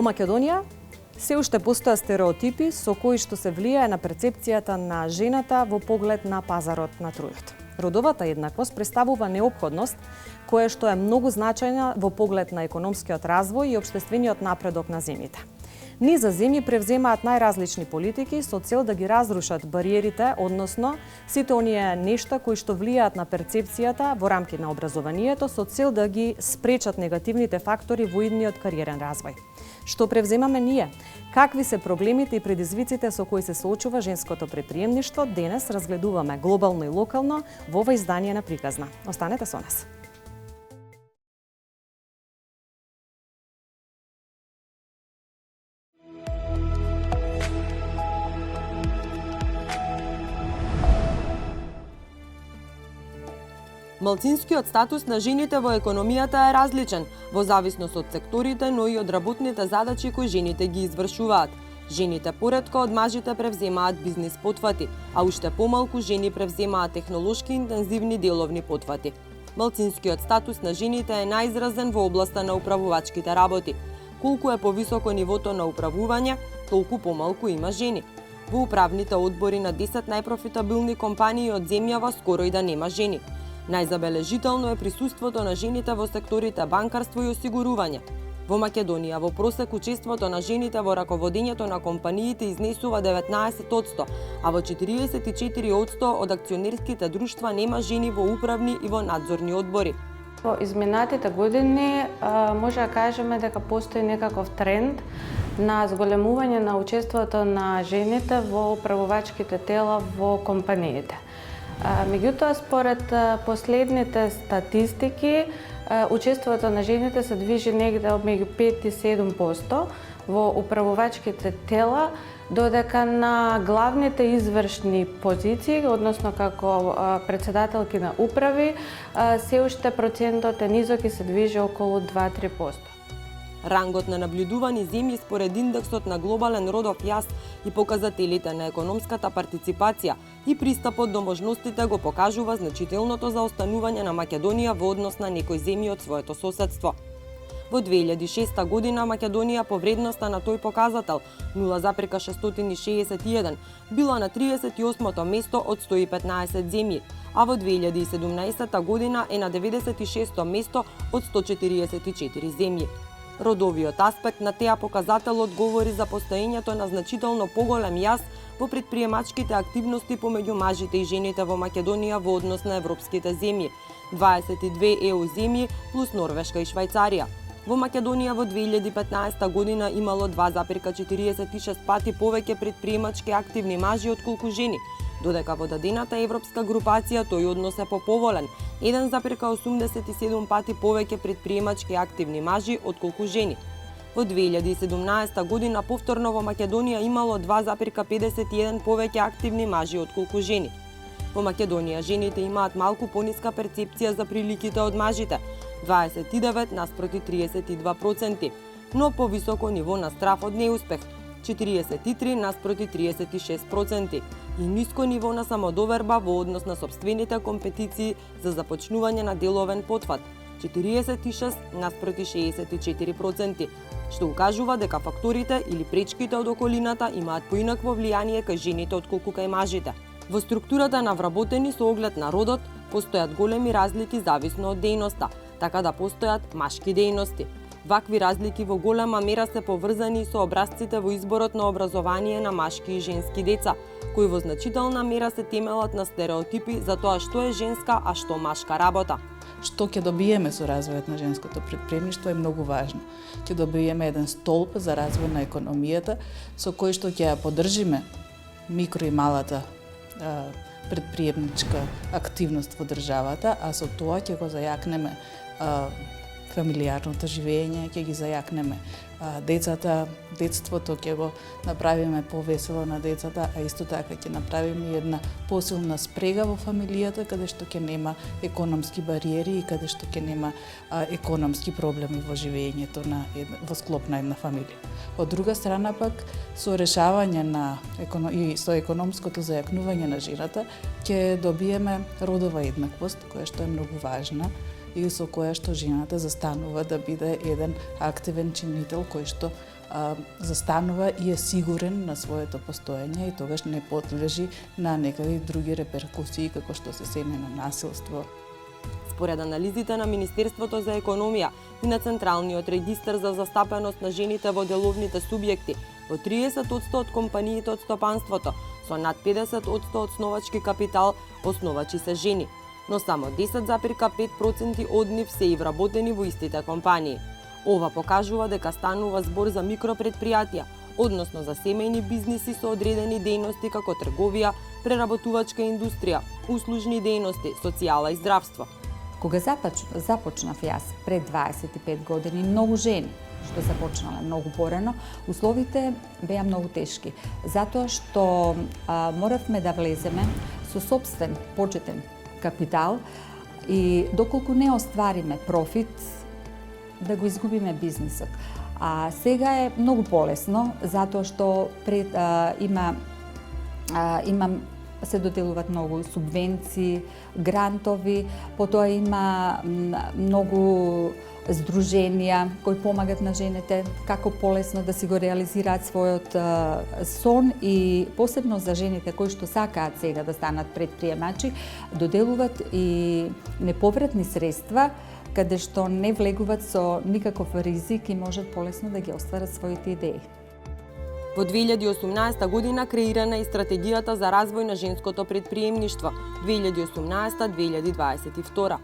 Во Македонија се уште постојат стереотипи со кои што се влијае на перцепцијата на жената во поглед на пазарот на трудот. Родовата еднаквост представува неопходност која што е многу значајна во поглед на економскиот развој и општествениот напредок на земјите. Низа земји превземаат најразлични политики со цел да ги разрушат бариерите, односно сите оние нешта кои што влијаат на перцепцијата во рамки на образованието со цел да ги спречат негативните фактори во идниот кариерен развој. Што превземаме ние? Какви се проблемите и предизвиците со кои се соочува женското предприемништво? Денес разгледуваме глобално и локално во ова издание на Приказна. Останете со нас. Малцинскиот статус на жените во економијата е различен, во зависност од секторите, но и од работните задачи кои жените ги извршуваат. Жените поретко од мажите превземаат бизнис потфати, а уште помалку жени превземаат технолошки интензивни деловни потфати. Малцинскиот статус на жените е најизразен во областа на управувачките работи. Колку е повисоко нивото на управување, толку помалку има жени. Во управните одбори на 10 најпрофитабилни компании од земјава скоро и да нема жени. Најзабележително е присуството на жените во секторите банкарство и осигурување. Во Македонија во просек учеството на жените во раководењето на компаниите изнесува 19%, а во 44% од акционерските друштва нема жени во управни и во надзорни одбори. Во изминатите години може да кажеме дека постои некаков тренд на зголемување на учеството на жените во управувачките тела во компаниите. Меѓутоа, според последните статистики, учеството на жените се движи негде меѓу 5 и 7% во управувачките тела, додека на главните извршни позиции, односно како председателки на управи, се уште процентот е низок и се движи околу 2-3%. Рангот на наблюдувани земји според индексот на глобален родов јас и показателите на економската партиципација и пристапот до можностите го покажува значителното заостанување на Македонија во однос на некои земји од своето соседство. Во 2006 година Македонија по вредноста на тој показател 0,661 била на 38-то место од 115 земји, а во 2017 година е на 96-то место од 144 земји. Родовиот аспект на теа показателот говори за постоењето на значително поголем јас во предприемачките активности помеѓу мажите и жените во Македонија во однос на европските земји, 22 ЕУ земји плюс Норвешка и Швајцарија. Во Македонија во 2015 година имало 2,46 пати повеќе предприемачки активни мажи отколку жени, додека во дадената европска групација тој однос е поповолен, 1,87 пати повеќе предприемачки активни мажи отколку жени. Во 2017 година повторно во Македонија имало 2,51 повеќе активни мажи отколку жени. Во Македонија жените имаат малку пониска перцепција за приликите од мажите, 29 наспроти 32%, но повисоко ниво на страф од неуспех, 43 наспроти 36% и ниско ниво на самодоверба во однос на сопствените компетиции за започнување на деловен потфат, 46 наспроти 64%, што укажува дека факторите или пречките од околината имаат поинакво влијание кај жените отколку кај мажите. Во структурата на вработени со оглед на родот постојат големи разлики зависно од дејноста, така да постојат машки дејности. Вакви разлики во голема мера се поврзани со образците во изборот на образование на машки и женски деца, кои во значителна мера се темелат на стереотипи за тоа што е женска, а што машка работа. Што ќе добиеме со развојот на женското предприемништво е многу важно. Ќе добиеме еден столб за развој на економијата со кој што ќе ја поддржиме микро и малата предприемничка активност во државата, а со тоа ќе го зајакнеме фамилијарното живење, ќе ги зајакнеме децата, детството ќе го направиме повесело на децата, а исто така ќе направиме една посилна спрега во фамилијата, каде што ќе нема економски бариери и каде што ќе нема економски проблеми во живењето во склоп на една фамилија. Од друга страна пак, со решавање и со економското зајакнување на жената, ќе добиеме родова еднаквост, која што е многу важна, и со која што жената застанува да биде еден активен чинител кој што застанува и е сигурен на своето постоење и тогаш не подлежи на некакви други реперкусии како што се семејно насилство. Според анализите на Министерството за економија и на Централниот регистар за застапеност на жените во деловните субјекти, во 30% од компаниите од стопанството со над 50% основачки капитал основачи се жени, но само 10,5% од нив се и вработени во истите компании. Ова покажува дека станува збор за микропредпријатија, односно за семејни бизниси со одредени дејности како трговија, преработувачка индустрија, услужни дејности, социјала и здравство. Кога започнав јас пред 25 години, многу жени што започнале многу порано, условите беа многу тешки, затоа што моравме да влеземе со сопствен почетен капитал и доколку не оствариме профит, да го изгубиме бизнисот. А сега е многу полесно, затоа што се доделуваат многу субвенции, грантови, потоа има многу здруженија кои помагат на жените како полесно да си го реализираат својот сон и посебно за жените кои што сакаат сега да станат предприемачи, доделуваат и неповратни средства каде што не влегуваат со никаков ризик и можат полесно да ги остварат своите идеи. Во 2018 година креирана и стратегијата за развој на женското предприемништво 2018-2022.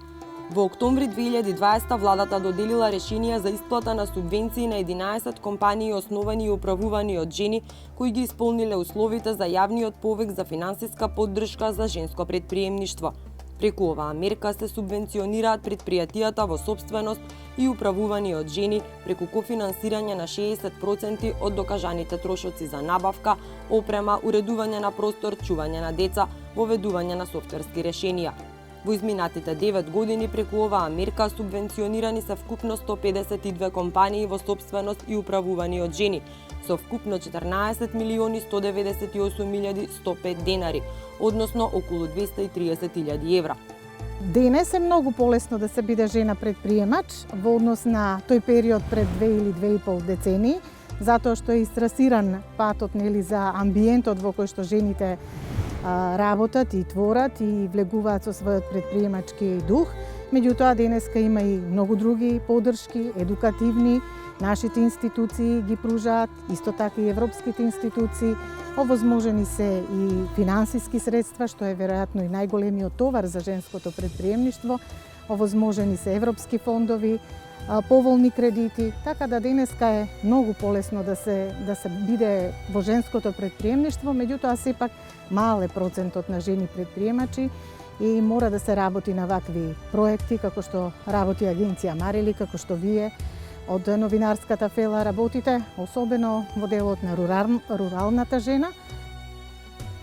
Во октомври 2020 владата доделила решенија за исплата на субвенции на 11 компании основани и управувани од жени кои ги исполниле условите за јавниот повик за финансиска поддршка за женско предприемништво. Преку оваа мерка се субвенционираат предпријатијата во сопственост и управувани од жени преку кофинансирање на 60% од докажаните трошоци за набавка, опрема, уредување на простор, чување на деца, воведување на софтверски решенија. Во изминатите 9 години преку оваа мерка субвенционирани се вкупно 152 компании во сопственост и управувани од жени, со вкупно 14.198.105 денари, односно околу 230.000 евра. Денес е многу полесно да се биде жена предприемач во однос на тој период пред 2 или 2,5 децении, затоа што е истрасиран патот за амбиентот во кој што жените работат и творат и влегуваат со својот предприемачки дух. Меѓутоа, денеска има и многу други поддршки, едукативни, нашите институции ги пружаат, исто така и европските институции. Овозможени се и финансиски средства, што е веројатно и најголемиот товар за женското предприемништво. Овозможени се европски фондови, поволни кредити, така да денеска е многу полесно да се биде во женското предприемништво, меѓутоа сепак мал е процентот на жени предприемачи и мора да се работи на вакви проекти како што работи агенција Марели, како што вие од новинарската фела работите, особено во делот на руралната жена.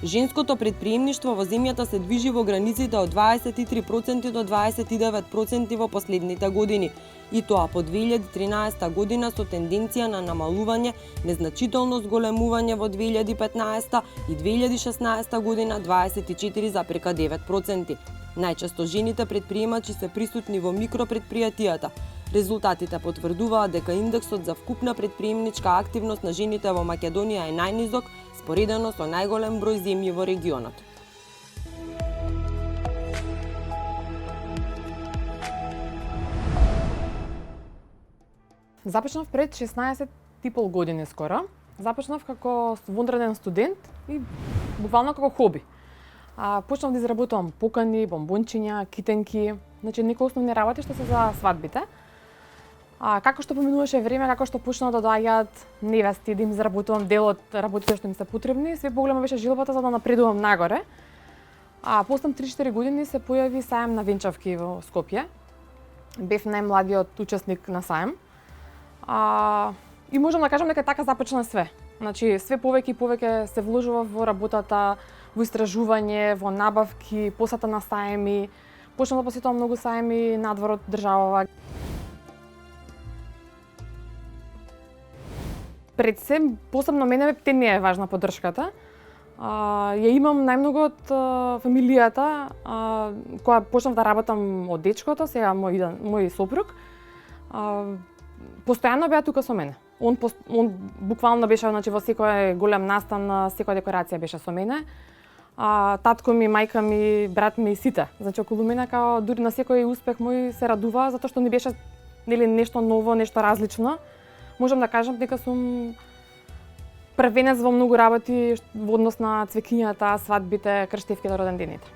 Женското предприемништво во земјата се движи во границите од 23% до 29% во последните години, и тоа по 2013 година со тенденција на намалување, незначително зголемување во 2015 и 2016 година 24,9%. Најчесто жените предприемачи се присутни во микропредпријатијата. Резултатите потврдуваат дека индексот за вкупна предприемничка активност на жените во Македонија е најнизок, споредено со најголем број земји во регионот. Започнав пред 16,5 години скоро. Започнав како вонреден студент и буквално како хоби. Почнав да изработувам покани, бомбончиња, китенки, значи некои основни работи што се за свадбите. Како што поминуваше време, како што почнаа да доаѓаат невести, да им заработувам дел од работите што ми се потребни, све поголема беше жилбата за да напредувам нагоре. После 3-4 години се појави сајм на венчавки во Скопје. Бев најмладиот учесник на сајм. И можам да кажам дека така започна све. Значи, све повеќе и повеќе се вложува во работата, во истражување, во набавки, посета на сајми. Почнав да посетувам многу сајми надвор од државава. Пред се, посебно мене ми е важна поддршката. Ја имам најмногу од фамилијата, која почнав да работам од дечкото, сега мој сопруг. Постојано беа тука со мене. Он буквално беше, значи, во секој голем настан, секоја декорација беше со мене. Татко ми, мајка ми, брат ми и сите. Значи околу мене као дури на секој успех мој се радува затоа што не беше нели нешто ново, нешто различно. Можам да кажам дека сум првенец во многу работи во однос на цвеќињата, свадбите, крштевките, родендените.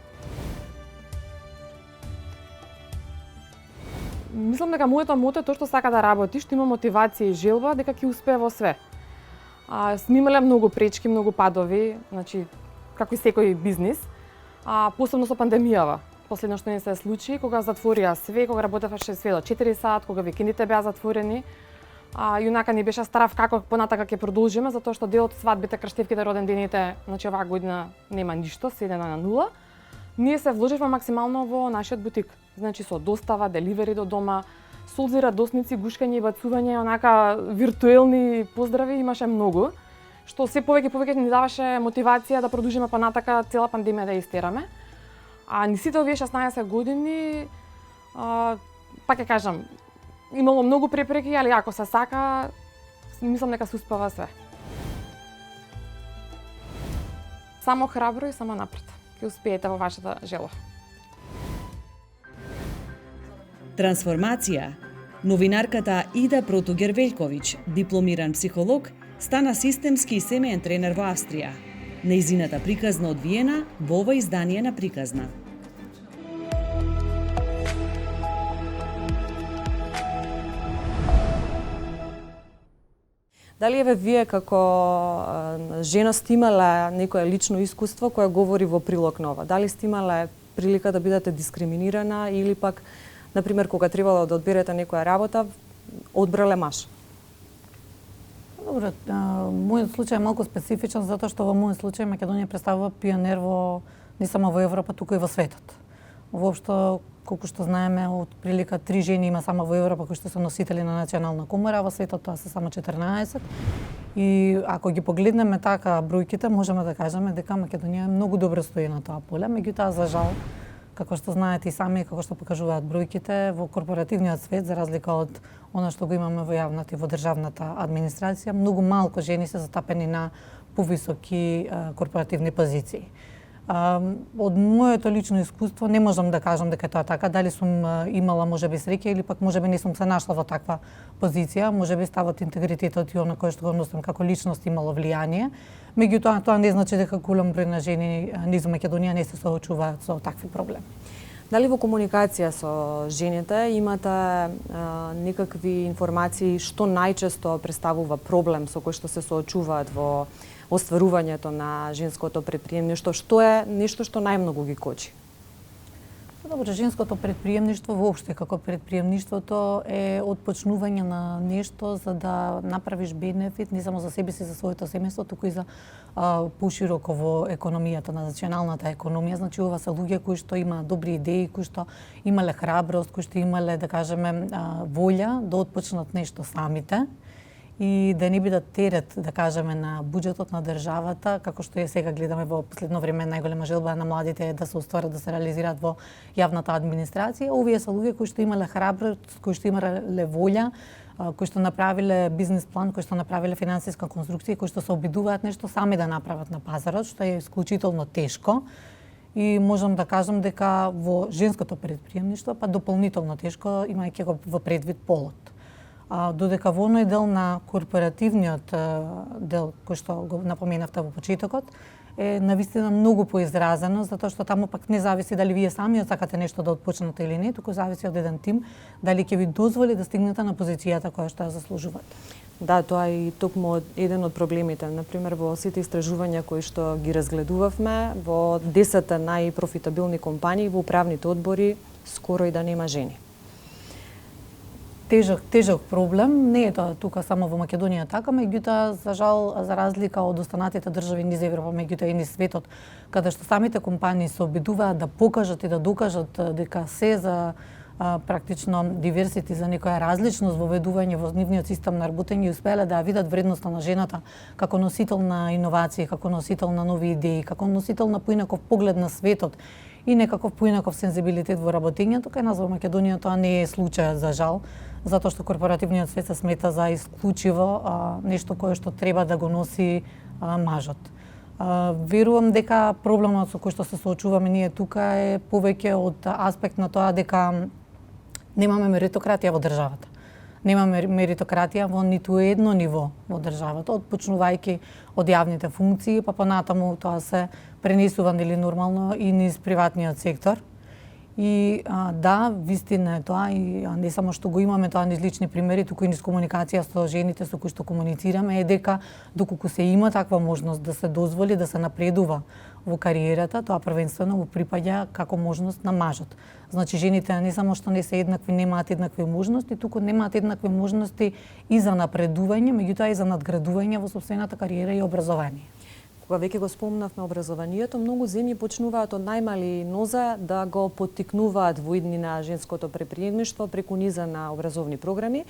Мислам дека моето мото е тоа што сака да работи, што има мотивација и желба дека ќе успее во све. Сме имале многу пречки, многу падови, значи како и секој бизнис, посебно со пандемијава. Последно што ни се случи, кога затворија све, кога работеваше све до 4 сат, кога викендите беа затворени, јунака ни беше страв како понатака ќе продолжиме, затоа што дел од свадбите, крштевките, родендените, значи оваа година нема ништо, сведено на нула. Ние се вложивме максимално во нашиот бутик, значи со достава, деливери до дома, солзи, радосници, гушкање и бацување, онака виртуелни поздрави имаше многу, што се повеќе ни даваше мотивација да продолжиме понатака цела пандемија да истераме. Ни сите овие 16 години, пак ќе кажам, имало многу препреки, али ако се сака, мислам дека се успева све. Само храбро и само напред. Ќе успеете во вашата желба. Трансформација. Новинарката Ида Протогер-Велковиќ, дипломиран психолог, стана системски и семеен тренер во Австрија. Нејзината приказна од Виена во ова издание на Приказна. Дали еве вие како жена сте имале некое лично искуство кое говори во прилог на ова? Дали сте имале прилика да бидете дискриминирана или пак, например, кога требало да одберете некоја работа, одбрале маж? Добро, мојот случај е малку специфичен затоа што во мојот случај Македонија представува пионер во не само во Европа, туку и во светот. Воопшто, колку што знаеме, од прилика 3 жени има само во Европа кои што се носители на национална комора, а во светот тоа се само 14. И ако ги погледнеме така бројките, можеме да кажеме дека Македонија многу добро стои на тоа поле, меѓутоа за жал, како што знаете и сами, како што покажуваат бројките, во корпоративниот свет, за разлика од она што го имаме во јавната и во државната администрација, многу малку жени се затапени на повисоки корпоративни позиции. Од моето лично искуство не можам да кажам дека тоа така, дали сум имала можеби среќа или пак можеби не сум се нашла во таква позиција, можеби ставот интегритетот и она кој што го носам како личност имало влијание. Меѓутоа тоа не значи дека голем број на жени низ Македонија не се соочуваат со такви проблеми. Дали во комуникација со жените имате некакви информации што најчесто представува проблем со кој што се соочуваат во остварувањето на женското предприемништво? Што е нешто што најмногу ги кочи? Добро, женското предприемништво воопште како предприемништвото е отпочнување на нешто за да направиш бенефит не само за себе си, за своето семејство, туку и за пошироко во економијата, на националната економија. Значи ова се луѓе кои што има добри идеи, кои што имале храброст, кои што имале, да кажеме, волја да отпочнат нешто самите и да не бидат терет, да кажеме, на буџетот на државата, како што сега гледаме во последно време, најголема желба на младите е да се остварат, да се реализираат во јавната администрација. Овие се луѓе кои што имале храброст, кои што имале волја, кои што направиле бизнис план, кои што направиле финансиска конструкција, кои што се обидуваат нешто сами да направат на пазарот, што е исклучително тешко. И можам да кажам дека во женското предприемништво, па дополнително тешко, имајќи го во предвид полот. Додека во оној дел на корпоративниот дел, кој што го напоменавте во почетокот, е навистина многу поизразено, затоа што таму пак не зависи дали вие сами сакате нешто да отпочнете или не, туку зависи од еден тим, дали ќе ви дозволи да стигнете на позицијата која што ја заслужувате. Да, тоа е и токму еден од проблемите. Например, во сите истражувања кои што ги разгледувавме, во 10 најпрофитабилни компании во управните одбори скоро и да нема жени. Тежок проблем, не е тоа тука само во Македонија така, меѓутоа за жал, за разлика од останатите држави низ Европа, меѓутоа и низ светот, каде што самите компании се обидуваат да покажат и да докажат дека се за практично диверсити, за некоја различност во ведување во нивниот систем на работење и успеале да ја видат вредноста на жената како носител на иновации, како носител на нови идеи, како носител на поинаков поглед на светот и некаков поинаков сензибилитет во работењето. Кај нас во Македонија тоа не е случајот, за жал, затоа што корпоративниот свет се смета за исклучиво нешто кое што треба да го носи мажот. Верувам дека проблемот со кој што се соочуваме ние тука е повеќе од аспект на тоа дека немаме меритократија во државата. Немаме меритократија во ниту едно ниво во државата, отпочнувајќи од јавните функции, па понатаму тоа се пренесува нели нормално и низ приватниот сектор. И да, вистина е тоа и не само што го имаме тоа низ лични примери, туку и низ комуникација со жените со кои што комуницираме, е дека доколку се има таква можност да се дозволи да се напредува во кариерата, тоа првенствено го припаѓа како можност на мажот. Значи жените не само што не се еднакви, немаат еднакви можности, туку немаат еднакви можности и за напредување, меѓутоа и за надградување во сопствената кариера и образование. Кога веќе го спомнавме образованието, многу земји почнуваат од најмали ноза да го поттикнуваат во иднина женското преприемништво преку низа на образовни програми.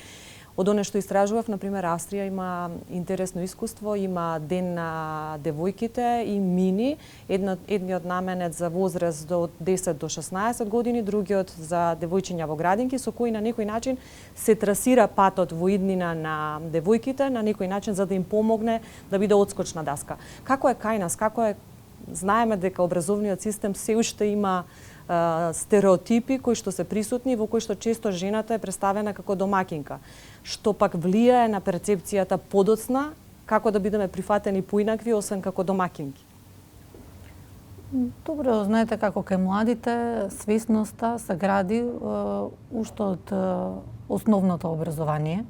Од оне што истражував, например, Австрија има интересно искуство, има ден на девојките и мини, едниот наменет за возраст од 10 до 16 години, другиот за девојчиња во градинки, со кои на некој начин се трасира патот во иднина на девојките, на некој начин за да им помогне да биде одскочна даска. Како е кај нас? Знаеме дека образовниот систем се уште има стереотипи кои што се присутни, во кои што често жената е представена како домакинка, што пак влијае на перцепцијата подоцна како да бидеме прифатени поинакви освен како домакинки. Добро, знаете како кај младите свесноста се гради уште од основното образование.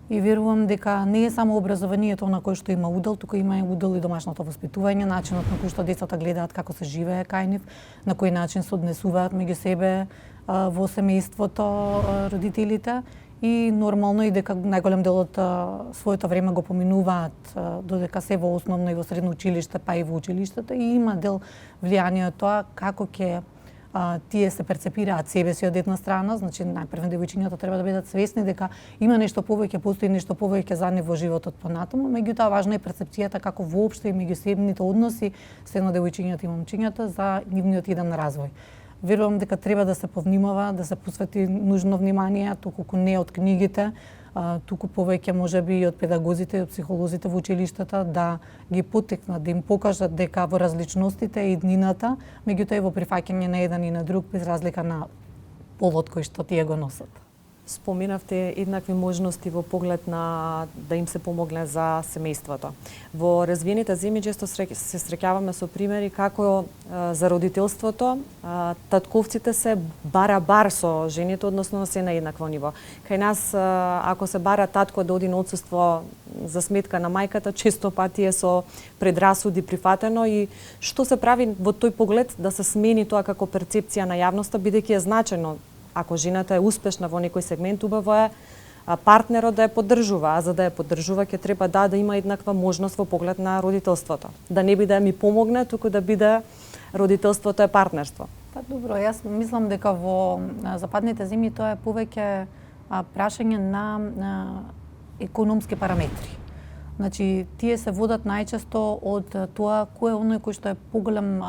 И верувам дека не е само образованието на кој што има удел, туку има и удел и домашното воспитување, начинот на кој што децата гледаат како се живее кај нив, на кој начин се однесуваат меѓу себе во семејството родителите и нормално и дека најголем дел од своето време го поминуваат додека се во основно и во средно училиште, па и во училиштето, и има дел влијание од тоа како ќе тие се перцепираат себе си од една страна, значи најпрво девојчињата треба да бидат свесни дека има нешто повеќе, постои нешто повеќе за нив во животот понатаму, меѓутоа важна е перцепцијата како воопшто и меѓусебните односи се на девојчињата и момчињата за нивниот иден развој. Верувам дека треба да се повнимава, да се посвети нужно внимание, туку не од книгите, туку повеќе можеби и од педагозите и од психолозите во училиштата да ги поттикнат, да им покажат дека во различностите е иднината, меѓутоа и во прифаќање на еден и на друг без разлика на полот кој што тие го носат. Споминавте еднакви можности во поглед на да им се помогне за семејството. Во развиените земји често се среќаваме со примери како за родителството татковците се барабар со жените, односно се на еднакво ниво. Кај нас, ако се бара татко да оди на отсуство за сметка на мајката, често пати е со предрасуди прифатено и што се прави во тој поглед да се смени тоа како перцепција на јавноста, бидејќи е значено ако жената е успешна во некој сегмент, убаво е партнерот да ја поддржува, а за да ја поддржува ќе треба да има еднаква можност во поглед на родителството. Да не биде ми помогне, туку да биде родителството е партнерство. Па добро, јас мислам дека во западните земји тоа е повеќе прашање на економски параметри. Значи, тие се водат најчесто од тоа кој е оној кој што е поголем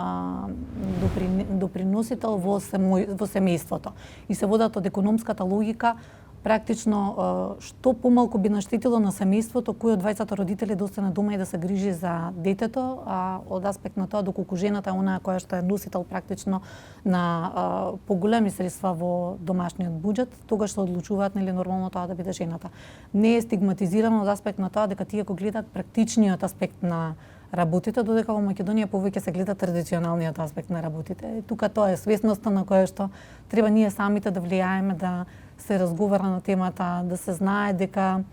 доприносител во семејството. И се водат од економската логика, практично што помалку би наштетило на семејството, кој од двајцата родители да остане дома и да се грижи за детето, од аспект на тоа доколку жената е онаа која што е носител практично на поголеми средства во домашниот буџет, тогаш што одлучуваат нели нормално тоа да биде жената. Не е стигматизирано од аспект на тоа дека тие го гледаат практичниот аспект на работите, додека во Македонија повеќе се гледа традиционалниот аспект на работите. Тука тоа е свесноста на која што треба ние самите да влијаеме, да се разговара на темата, да се знае дека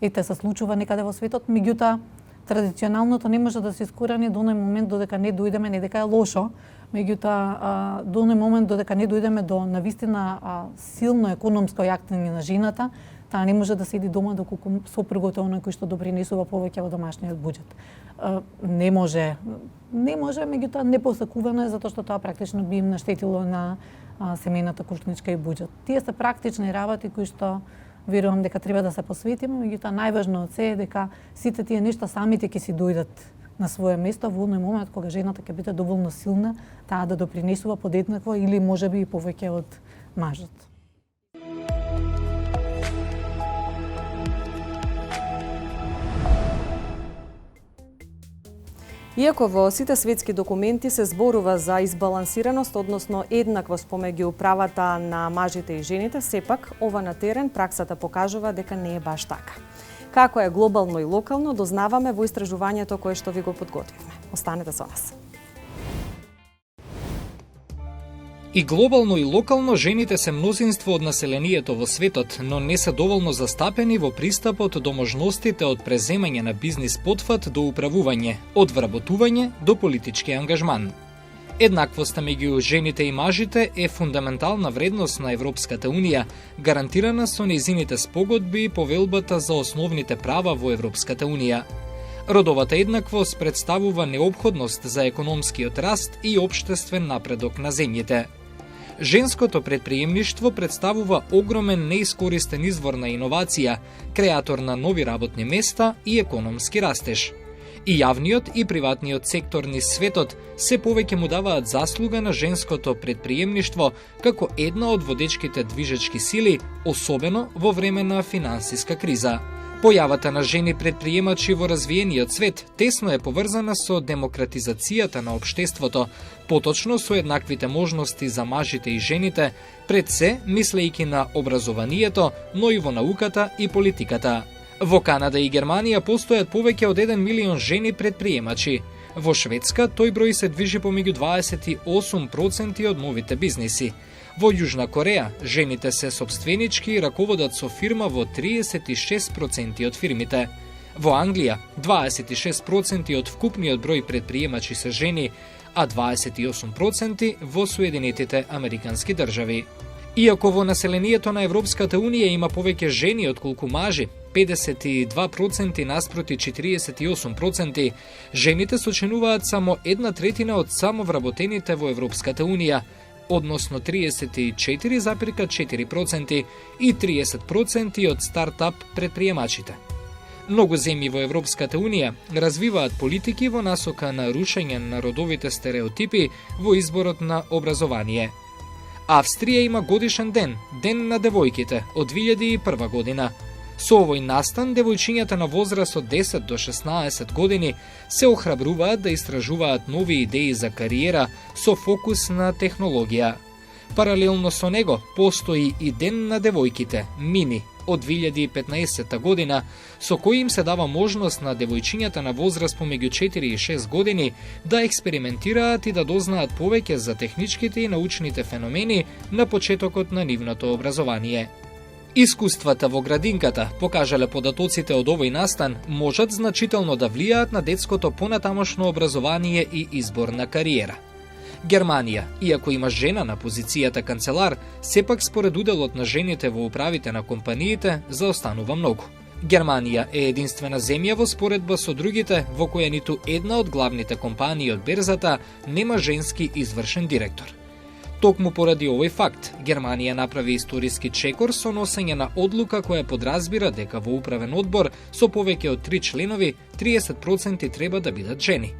се случува некаде во светот, меѓутоа традиционалното не може да се искорени до оној момент додека не дојдеме, не дека е лошо, меѓутоа до оној момент додека не дојдеме до навистина силно економско јакнење на жената, таа не може да седи дома доколку сопругот е оној кој што допринесува повеќе во домашниот буџет. Не може, меѓутоа не посакувано е затоа што тоа практично би им наштетило на семејната кушничка и буџет. Тие се практични работи кои што верувам дека треба да се посветиме, меѓутоа најважно од се е дека сите тие нешта самите ќе си дојдат на свое место во оној момент кога жената ќе биде доволно силна, таа да допринесува подеднакво или можеби и повеќе од мажот. Иако во сите светски документи се зборува за избалансираност, односно еднаквост помеѓу правата на мажите и жените, сепак ова на терен праксата покажува дека не е баш така. Како е глобално и локално, дознаваме во истражувањето кое што ви го подготвивме. Останете со нас. И глобално и локално жените се мнозинство од населението во светот, но не се доволно застапени во пристапот до можностите од преземање на бизнис потфат до управување, од вработување до политички ангажман. Еднаквоста меѓу жените и мажите е фундаментална вредност на Европската Унија, гарантирана со нејзините спогодби и повелбата за основните права во Европската Унија. Родовата еднаквост представува необходност за економскиот раст и општествен напредок на земјите. Женското предприемништво представува огромен неискористен извор на иновација, креатор на нови работни места и економски растеж. И јавниот и приватниот сектор низ светот се повеќе му даваат заслуга на женското предприемништво како една од водечките движечки сили, особено во време на финансиска криза. Појавата на жени предприемачи во развиениот свет тесно е поврзана со демократизацијата на општеството, поточно со еднаквите можности за мажите и жените, пред се мислејќи на образованието, но и во науката и политиката. Во Канада и Германија постојат повеќе од 1 милион жени предприемачи. Во Шведска тој број се движи помеѓу 28% од новите бизниси. Во Јужна Кореја, жените се сопственички и раководат со фирма во 36% од фирмите. Во Англија, 26% од вкупниот број предприемачи се жени, а 28% во Соединетите Американски држави. Иако во населението на Европската Унија има повеќе жени отколку мажи, 52% наспроти 48%, жените сочинуваат само 1/3 од самовработените во Европската Унија, односно 34,4% и 30% од стартап предприемачите. Многу земји во Европската Унија развиваат политики во насока на рушење на родовите стереотипи во изборот на образование. Австрија има годишен ден, Ден на девојките, од 2001 година. Со овој настан, девојчињата на возраст од 10 до 16 години се охрабруваат да истражуваат нови идеи за кариера со фокус на технологија. Паралелно со него постои и Ден на девојките, Мини, од 2015 година, со кој им се дава можност на девојчињата на возраст помеѓу 4 и 6 години да експериментираат и да дознаат повеќе за техничките и научните феномени на почетокот на нивното образование. Искуствата во градинката, покажале податоците од овој настан, можат значително да влијаат на детското понатамошно образование и избор на кариера. Германија, иако има жена на позицијата канцелар, сепак според уделот на жените во управите на компаниите заостанува многу. Германија е единствена земја во споредба со другите во која ниту една од главните компании од берзата нема женски извршен директор. Токму поради овој факт, Германија направи историски чекор со носење на одлука која подразбира дека во управен одбор со повеќе од 3 членови, 30% треба да бидат жени.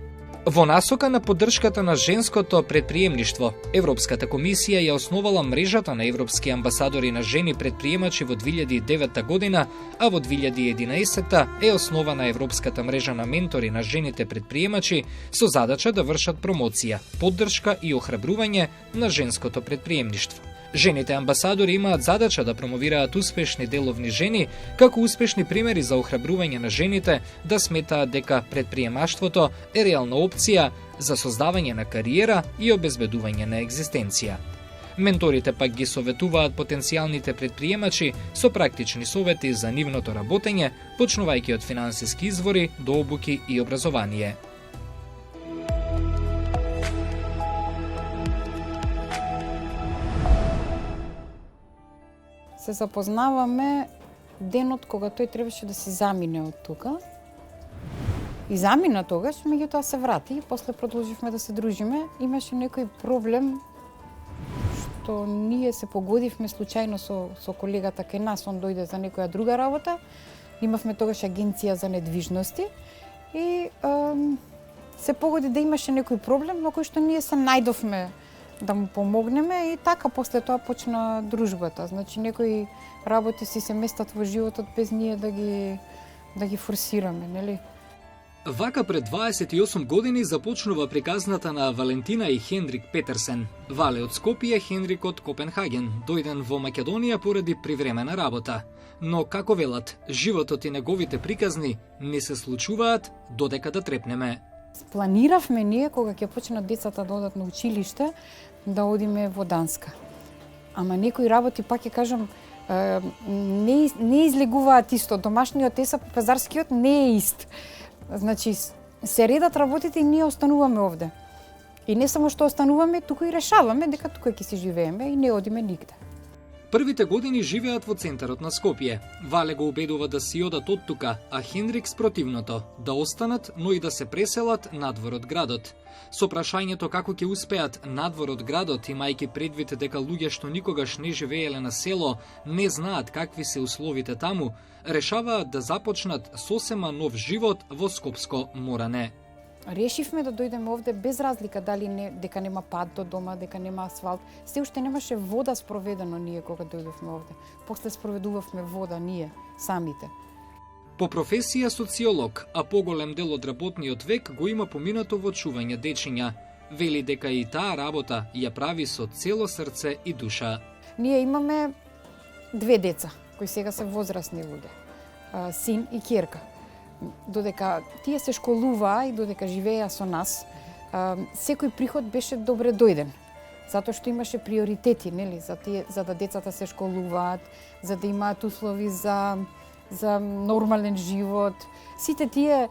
Во насока на поддршката на женското предприемништво, Европската комисија ја основала мрежата на европски амбасадори на жени предприемачи во 2009 година, а во 2011 е основана Европската мрежа на ментори на жените предприемачи со задача да вршат промоција, поддршка и охрабрување на женското предприемништво. Жените амбасадори имаат задача да промовираат успешни деловни жени, како успешни примери за охрабрување на жените да сметаат дека предприемаштвото е реална опција за создавање на кариера и обезбедување на екзистенција. Менторите пак ги советуваат потенцијалните предприемачи со практични совети за нивното работење, почнувајќи од финансиски извори до обуки и образование. Се запознаваме денот кога тој требаше да се замине од тука. И замина тогаш, меѓутоа се врати и после продолживме да се дружиме. Имаше некој проблем што ние се погодивме случајно со колегата кај нас, он дојде за некоја друга работа. Имавме тогаш агенција за недвижности и се погоди да имаше некој проблем, на кој што ние се најдовме да му помогнеме и така после тоа почна дружбата. Значи некои работи си се местат во животот без ние да ги форсираме, нели? Вака пред 28 години започнува приказната на Валентина и Хенрик Петерсен. Вале од Скопје, Хенрик од Копенхаген, дојден во Македонија поради привремена работа. Но, како велат, животот и неговите приказни не се случуваат додека да трепнеме. Планиравме ние, кога ќе почнат децата да одат на училиште, да одиме во Данска. Ама некои работи, пак ќе кажам, не излегуваат исто. Домашниот есап, пазарскиот не е ист. Значи, се редат работите и ние остануваме овде. И не само што остануваме, туку и решаваме дека тука ќе си живееме и не одиме нигде. Првите години живеат во центарот на Скопје. Вале го убедува да си одат од тука, а Хенрик спротивното, да останат, но и да се преселат надвор од градот. Со прашањето како ќе успеат надвор од градот, имајќи предвид дека луѓе што никогаш не живееле на село, не знаат какви се условите таму, решаваат да започнат сосема нов живот во Скопско моране. Решивме да дојдеме овде без разлика дека нема пат до дома, дека нема асфалт. Се уште немаше вода спроведено ние кога дојдовме овде. После спроведувавме вода ние самите. По професија социолог, а поголем дел од работниот век го има поминато во чување дечиња. Вели дека и таа работа ја прави со цело срце и душа. Ние имаме 2 деца, кои сега се возрастни луѓе. Син и ќерка. Додека тие се школуваа и додека живееа со нас, секој приход беше добре дојден. Затоа што имаше приоритети, нели, за да децата се школуваат, за да имаат услови за нормален живот. Сите тие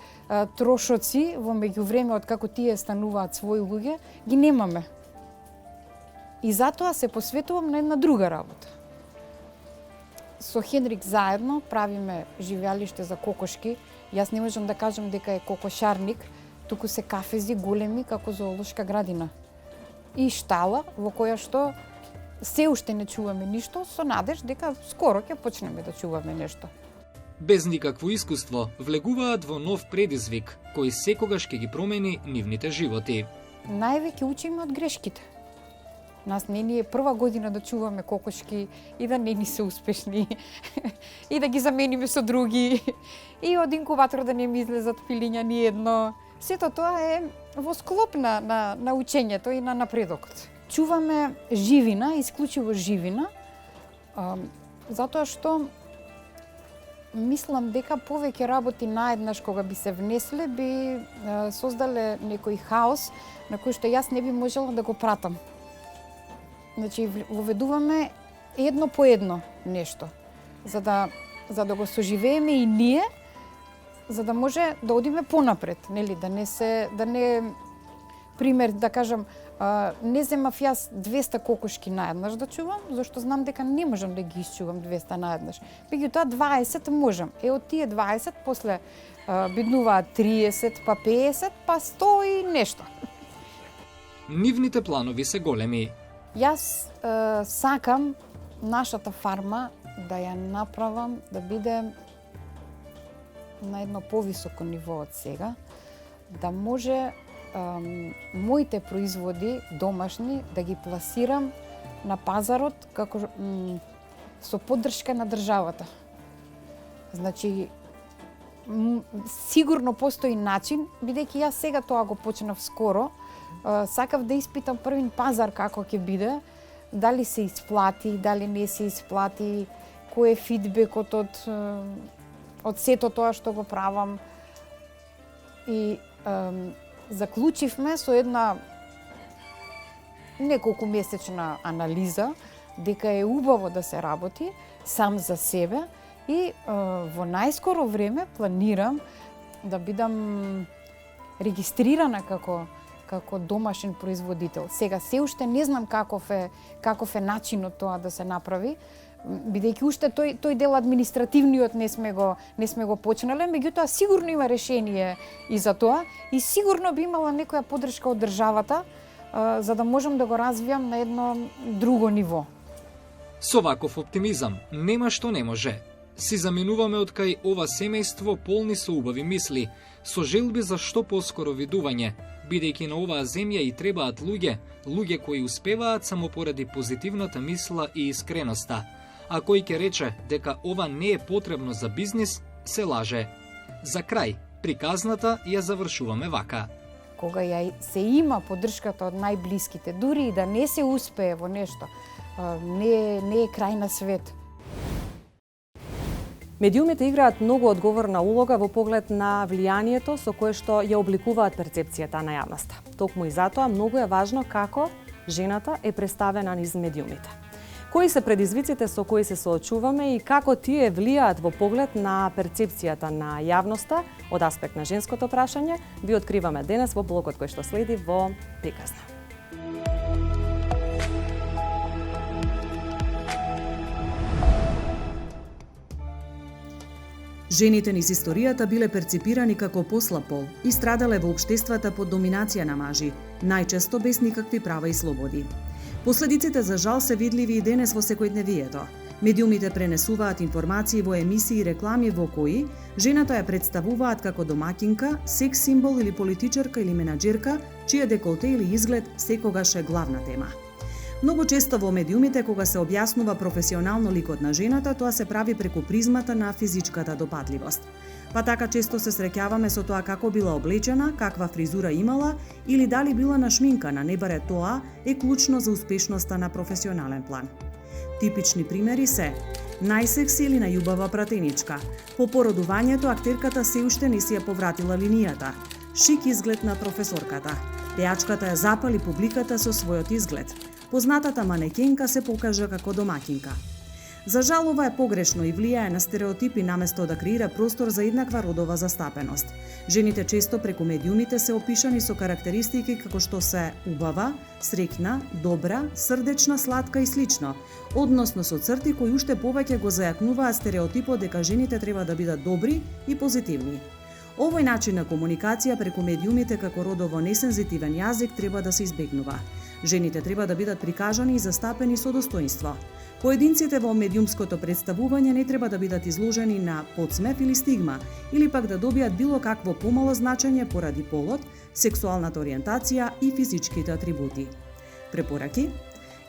трошоци во меѓувреме од како тие стануваат своји луѓе, ги немаме. И затоа се посветувам на една друга работа. Со Хенрик заедно правиме живеалиште за кокошки. Јас не можам да кажам дека е кокошарник, туку се кафези големи како зоолошка градина. И штала во која што се уште не чуваме ништо, со надеж дека скоро ќе почнеме да чуваме нешто. Без никакво искуство, влегуваат во нов предизвик, кој секогаш ќе ги промени нивните животи. Највеќе учиме од грешките. Нас не ни е прва година да чуваме кокошки и да не ни се успешни и да ги замениме со други и од инкубатор да не ми излезат пилиња ни едно. Сето тоа е во склоп на учењето и на напредокот. Чуваме живина, исклучиво живина, затоа што мислам дека повеќе работи наеднаш кога би се внесле, би создале некој хаос на кој што јас не би можела да го пратам. Значи, воведуваме едно по едно нешто, за да го соживееме и ние, за да може да одиме понапред, нели, да не пример, да кажам, не земав јас 200 кокошки наеднаш да чувам, зашто знам дека не можам да ги исчувам 200 наеднаш. Меѓутоа 20 можам. Од тие 20 после биднуваат 30, па 50, па 100 и нешто. Нивните планови се големи. Јас сакам нашата фарма да ја направам да биде на едно повисоко ниво од сега, да може моите производи домашни да ги пласирам на пазарот како со поддршка на државата. Значи, сигурно постои начин, бидејќи јас сега тоа го почнав скоро, сакав да испитам првин пазар како ќе биде, дали се исплати, дали не се исплати, кој е фидбекот од сето тоа што го правам. И заклучивме со една неколку месечна анализа дека е убаво да се работи сам за себе и во најскоро време планирам да бидам регистрирана како домашен производител. Сега се уште не знам каков е начинот тоа да се направи, бидејќи уште тој дел административниот не сме го почнале, меѓутоа сигурно има решение и за тоа и сигурно би имала некоја поддршка од државата за да можам да го развијам на едно друго ниво. Со ваков оптимизам нема што не може. Си заминуваме од кај ова семејство полни со убави мисли, со желби за што поскоро видување, бидејќи на оваа земја и требаат луѓе кои успеваат само поради позитивната мисла и искреноста. А кој ќе рече дека ова не е потребно за бизнис, се лаже. За крај, приказната ја завршуваме вака. Кога ја се има поддршката од најблиските, дури и да не се успее во нешто, не е крај на свет. Медиумите играат многу одговорна улога во поглед на влијанието со кое што ја обликуваат перцепцијата на јавноста. Токму и затоа многу е важно како жената е представена низ медиумите. Кои се предизвиците со кои се соочуваме и како тие влијаат во поглед на перцепцијата на јавноста од аспект на женското прашање, ви откриваме денес во блогот кој што следи во Приказна. Жените низ историјата биле перципирани како послаб пол и страдале во општествата под доминација на мажи, најчесто без никакви права и слободи. Последиците за жал се видливи и денес во секојдневието. Медиумите пренесуваат информации во емисии и реклами во кои жената ја представуваат како домакинка, секс символ или политичарка или менаџерка, чија деколте или изглед секогаш е главна тема. Многу често во медиумите, кога се објаснува професионално ликот на жената, тоа се прави преку призмата на физичката допадливост. Па така често се среќаваме со тоа како била облечена, каква фризура имала или дали била нашминкана, не баре тоа е клучно за успешноста на професионален план. Типични примери се најсекси или најубава пратеничка. По породувањето актерката се уште не си ја повратила линијата. Шик изглед на професорката. Пејачката ја запали публиката со својот изглед. Познатата манекенка се покажа како домакинка. За жал, ова е погрешно и влијае на стереотипи наместо да креира простор за еднаква родова застапеност. Жените често преку медиумите се опишани со карактеристики како што се убава, среќна, добра, срдечна, сладка и слично, односно со црти кои уште повеќе го зајакнуваат стереотипот дека жените треба да бидат добри и позитивни. Овој начин на комуникација преку медиумите како родово несензитивен јазик треба да се избегнува. Жените треба да бидат прикажани и застапени со достоинство. Поединците во медиумското представување не треба да бидат изложени на подсмев или стигма, или пак да добијат било какво помало значење поради полот, сексуалната ориентација и физичките атрибути. Препораки: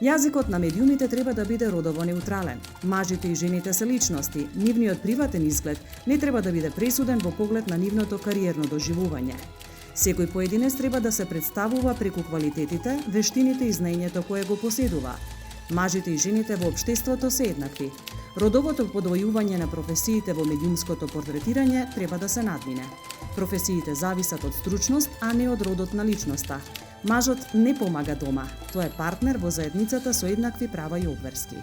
јазикот на медиумите треба да биде родово неутрален. Мажите и жените се личности, нивниот приватен изглед не треба да биде пресуден во поглед на нивното кариерно доживување. Секој поединец треба да се представува преку квалитетите, вештините и знаењето кое го поседува. Мажите и жените во општеството се еднакви. Родовото подвојување на професиите во медиумското портретирање треба да се надмине. Професиите зависат од стручност, а не од родот на личноста. Мажот не помага дома, тој е партнер во заедницата со еднакви права и обврски.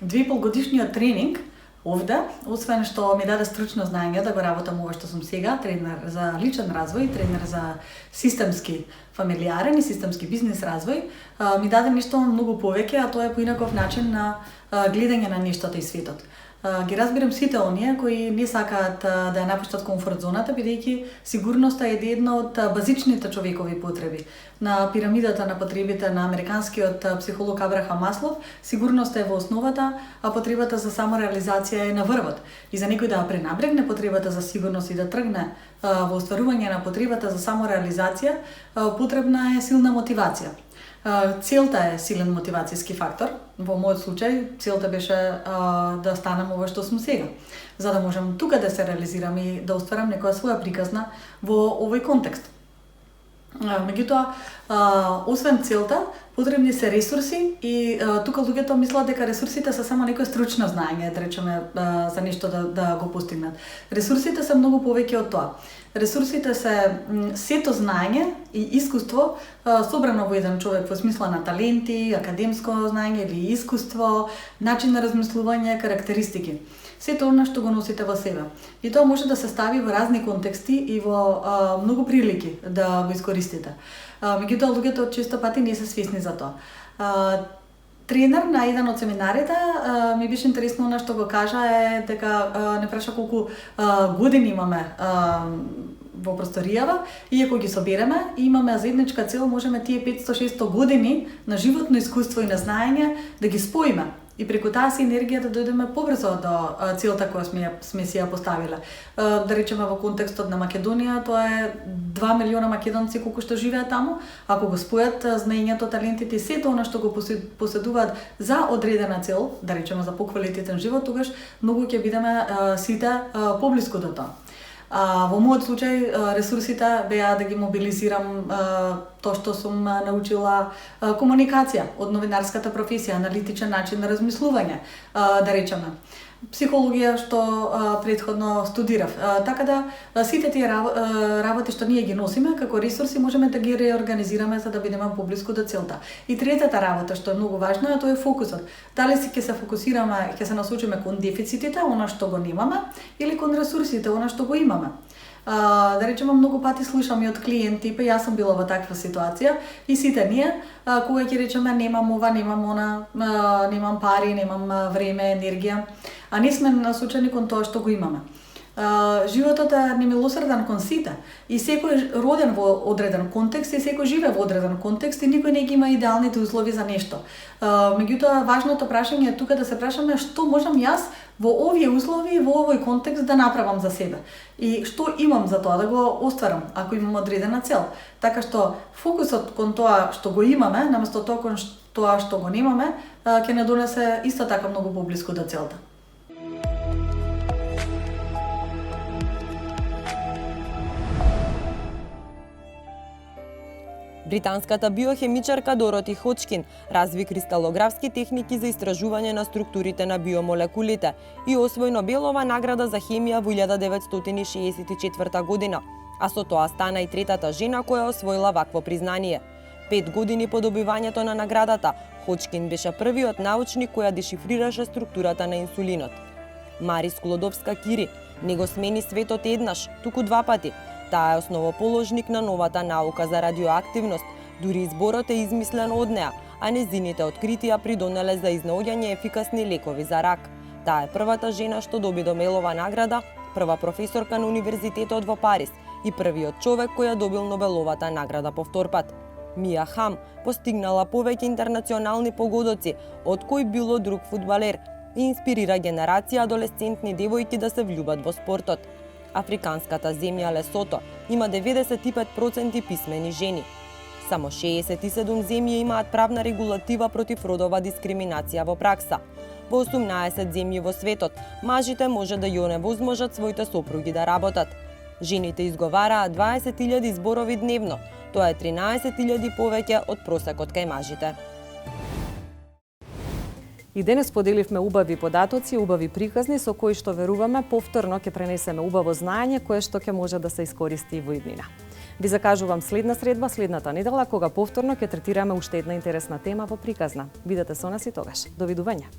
Двеполгодишниот тренинг овде, освен што ми даде стручно знаење да го работам ова што сум сега, тренер за личен развој, тренер за системски фамилиарен и системски бизнес развој, ми даде нешто многу повеќе, а тоа е поинаков начин на гледање на нештата и светот. Ги разбирам сите оние кои не сакаат да ја напуштат комфорт зоната, бидејќи сигурноста е една од базичните човекови потреби. На пирамидата на потребите на американскиот психолог Абрахам Маслов, сигурноста е во основата, а потребата за самореализација е на врвот. И за некој да пренабрегне потребата за сигурност и да тргне во остварување на потребата за самореализација, потребна е силна мотивација. Целта е силен мотивацијски фактор. Во мојот случај, целта беше да станам ова што сум сега, за да можам тука да се реализирам и да остварам некоја своја приказна во овој контекст. Меѓутоа, освен целта, потребни се ресурси и тука луѓето мислат дека ресурсите се само некој стручно знаење, да речеме, за нешто да го постигнат. Ресурсите се многу повеќе од тоа. Ресурсите се сето знаење и искуство собрано во еден човек во смисла на таленти, академско знаење или искуство, начин на размислување, карактеристики. Сето она што го носите во себе. И тоа може да се стави во разни контексти и во многу прилики да го искористите. Меѓутоа, луѓето често пати не се свесни за тоа. тренер на еден од семинарите, ми беше интересно она што го кажа е дека не праша колку години имаме во просторијава, и ако ги собереме и имаме заедничка цел, можеме тие 500-600 години на животно искуство и на знаење да ги споиме. И преку таа си енергија да дојдеме побрзо до целта која сме си ја поставиле. Да речеме во контекстот на Македонија, тоа е 2 милиона македонци колку што живеат таму. Ако го спојат знаењето, талентите и сето она што го поседуваат за одредена цел, да речеме за поквалитетен живот, тогаш многу ќе бидеме сите поблиску до тоа. Во мојот случај ресурсите беа да ги мобилизирам тоа што сум научила комуникација од новинарската професија, аналитичен начин на размислување, да речеме. Психологија што претходно студирав. Така да сите тие работи што ние ги носиме како ресурси можеме да ги реорганизираме за да бидеме поблиску до целта. И третата работа што е многу важна, тоа е фокусот. Дали си ќе се фокусираме, ќе се насочиме кон дефицитите, она што го немаме, или кон ресурсите, она што го имаме. Да речеме, многу пати слушам и од клиенти, па јас сум била во таква ситуација и сите ние, кога ќе речеме немам ова, немам она, немам пари, немам време, енергија, а не сме насочени кон тоа што го имаме. Животот е немилосреден кон сите и секој е роден во одреден контекст и секој живее во одреден контекст и никој не ги има идеалните услови за нешто. Меѓутоа, важното прашање е тука да се прашаме што можам јас во овие услови и во овој контекст да направам за себе и што имам за тоа да го остварам ако имам одредена цел. Така што фокусот кон тоа што го имаме, наместо тоа кон тоа што го немаме, ќе не донесе исто така многу поблиску до целта. Британската биохемичарка Дороти Ходжкин разви кристалографски техники за истражување на структурите на биомолекулите и освои Нобелова награда за хемија во 1964 година, а со тоа стана и третата жена која освоила вакво признание. 5 години по добивањето на наградата, Ходжкин беше првиот научник која дешифрираше структурата на инсулинот. Мари Склодовска-Кюри не го смени светот еднаш, туку 2 пати. Таа е основоположник на новата наука за радиоактивност, дури изборот е измислен од неа, а незините откритија придонеле за изнаоѓање ефикасни лекови за рак. Таа е првата жена што доби Нобелова награда, прва професорка на Универзитетот во Париз и првиот човек кој ја добил Нобеловата награда повторпат. Мија Хам постигнала повеќе интернационални погодоци од кој било друг фудбалер и инспирира генерација адолесцентни девојки да се влюбат во спортот. Африканската земја Лесото има 95% писмени жени. Само 67 земји имаат правна регулатива против родова дискриминација во пракса. Во 18 земји во светот, мажите може да ја невозможат своите сопруги да работат. Жените изговараат 20.000 зборови дневно, тоа е 13.000 повеќе од просекот кај мажите. И денес поделивме убави податоци, убави приказни со кои што веруваме повторно ќе пренесеме убаво знаење кое што ќе може да се искористи во иднина. Ви закажувам следна средба следната недела кога повторно ќе третираме уште една интересна тема во приказна. Бидете со нас и тогаш. Довидување.